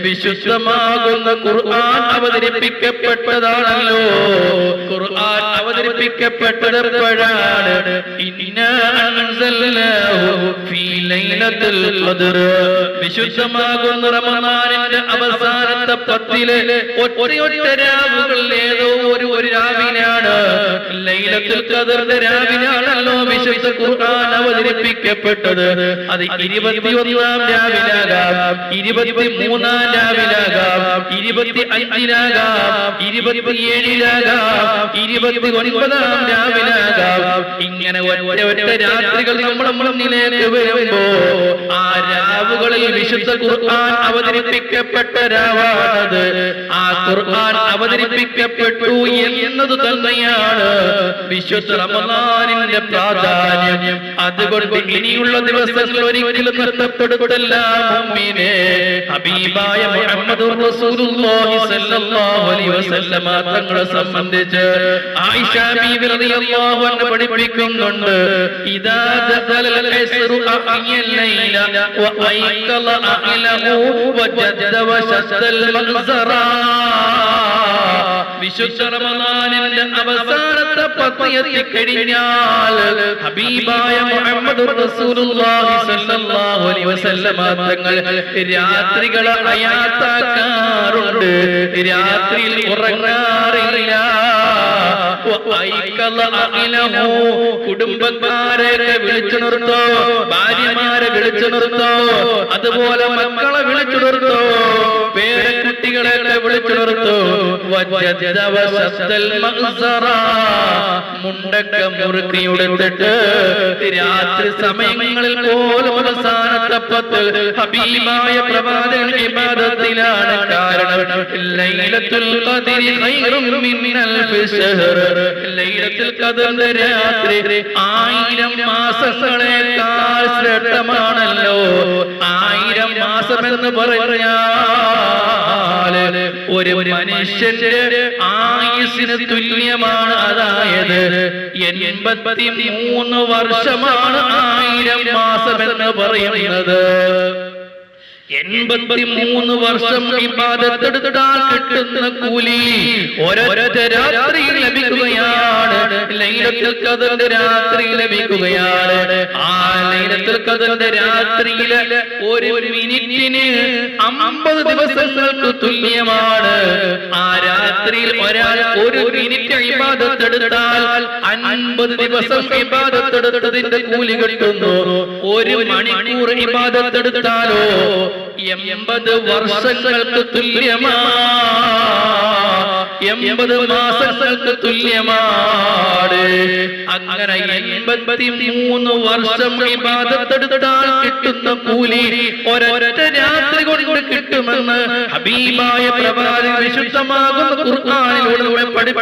വിശുദ്ധമാകുന്ന ഖുർആൻ അവതരിപ്പിക്കപ്പെട്ടതാണല്ലോ. ഖുർആൻ അവതരിപ്പിക്കപ്പെട്ടത് എപ്പോഴാണ്? ഇന്നാ അൻസൽനാഹു ഫീ ലൈലത്തുൽ ഖദ്ർ. വിശുദ്ധമാകുന്ന റമദാനിന്റെ അവസാനത്തെ 10-ലെ ഒറ്റ രാവുകളിൽ ഏതോ ഒരു രാവിനാണ്, ലൈലത്തുൽ ഖദ്റിന്റെ രാവിനാണല്ലോ വിശുദ്ധ ഖുർആൻ അവതരിപ്പിക്കപ്പെട്ടത്. അത് 21-ാം രാവിലാകാം, 23-ാം രാവിലാകാം, 25-ലാകാം, 27-ലാകാം, 29-ാം രാവിലാകാം. ഇങ്ങനെ ഒറ്റ രാത്രികൾ നമ്മുടെ മുന്നിലേക്ക് വരുമ്പോ ആ രാവുകളിൽ വിശുദ്ധ ഖുർആൻ അവതരിപ്പിക്കപ്പെട്ട രാവാണത്. ആ ഖുർആൻ അവതരിപ്പിക്കപ്പെട്ടു എന്നത് തന്നെയാണ് വിശുദ്ധ റമദാനിന്റെ പ്രാധാന്യം. അതുകൊണ്ട് ഇനിയുള്ള ദിവസങ്ങൾ ഒരിക്കലും നഷ്ടപ്പെടുത്തല്ല മുഅ്മിനേ. ഹബീബായ മുഹമ്മദുർ റസൂലുള്ളാഹി സ്വല്ലല്ലാഹു അലൈഹി വസല്ലമ തങ്ങളെ സംബന്ധിച്ച് ആയിഷ ബീവി റളിയല്ലാഹു അൻഹ പഠിപ്പിക്കുന്നുണ്ട്, ഇദാ ദഖലൽ അസ്റു അഹ്യൽ ലൈല വ ഐഖല അഹ്ലഹു വജദ്ദ വശദ്ദൽ മൻസറാ. വിശുദ്ധ റമദാനിന്റെ അവസാനത്തെ 10 എത്തിക്കഴിഞ്ഞാൽ ഹബീബായ മുഹമ്മദുർ റസൂലുള്ളാഹി സ്വല്ലല്ലാഹു അലൈഹി വസല്ലമ തങ്ങൾ രാത്രികളെ ഹയാത്താക്കാറുണ്ട്, രാത്രിയിൽ ഉറങ്ങാറില്ല. കുടുംബക്കാരെ വിളിച്ചു നിർത്തോ, ഭാര്യമാരെ വിളിച്ചു നിർത്തോ, അതുപോലെ മക്കളെ വിളിച്ചു നിർത്തോ, പേരക്കുട്ടികളെ വിളിച്ചു നിർത്തോ. മുണ്ടക്ക മുറുക്കിയുടെത്തിട്ട് രാത്രി സമയങ്ങളിൽ പോലും അവസാനത്തെ 10 ഹബീബായ പ്രവാചകൻ ഇബാദത്തിലാണ്. കാരണം ലൈലത്തുൽ ഖദ്രി ഖൈറും മിൻ അൽഫി ശഹർ. ലൈലത്തുൽ ഖദ്റിന്റെ രാത്രി 1000 മാസങ്ങളേക്കാൾ ശ്രേഷ്ഠമാണല്ലോ. 1000 മാസം എന്ന് പറഞ്ഞാൽ ഒരു മനുഷ്യന്റെ ആയുസ്സിന് തുല്യമാണ്. അതായത് 83 വർഷമാണ് 1000 മാസം എന്ന് പറയുന്നത്. 83 വർഷം ഇബാദത്തെടുത്താൽ കിട്ടുന്ന കൂലി ഒരൊറ്റ രാത്രിയിൽ ലഭിക്കുകയാണ്. ലൈലത്തുൽ ഖദ്റിന്റെ രാത്രി ലഭിക്കുകയാണ്. ആ ലൈലത്തുൽ ഖദ്റിന്റെ രാത്രിയിലെ ഒരു മിനിറ്റിന് 50 ദിവസങ്ങൾക്ക് തുല്യമാണ്. ആ രാത്രിയിൽ ഒരാൾ ഒരു മിനിറ്റ് ഇബാദത്തെടുത്താൽ 50 ദിവസം ഇബാദത്തെടുത്തതിന്റെ കൂലി കിട്ടുന്നു. ഒരു മണിക്കൂർ ഇബാദത്തെടുത്താലോ 80 വർഷങ്ങൾക്ക് തുല്യമാണ്, 80 മാസങ്ങൾക്ക് തുല്യമാണ്. അങ്ങനെ 83 വർഷം ഇബാദത്തെടുത്താൽ കിട്ടുന്ന കൂലി ഒരൊറ്റ രാത്രി കൊണ്ട് കിട്ടുമെന്ന് ഹബീബായ പ്രവാചകൻ വിശുദ്ധമാകുന്ന ഖുർആനിലൂടെ പഠിപ്പിച്ചു.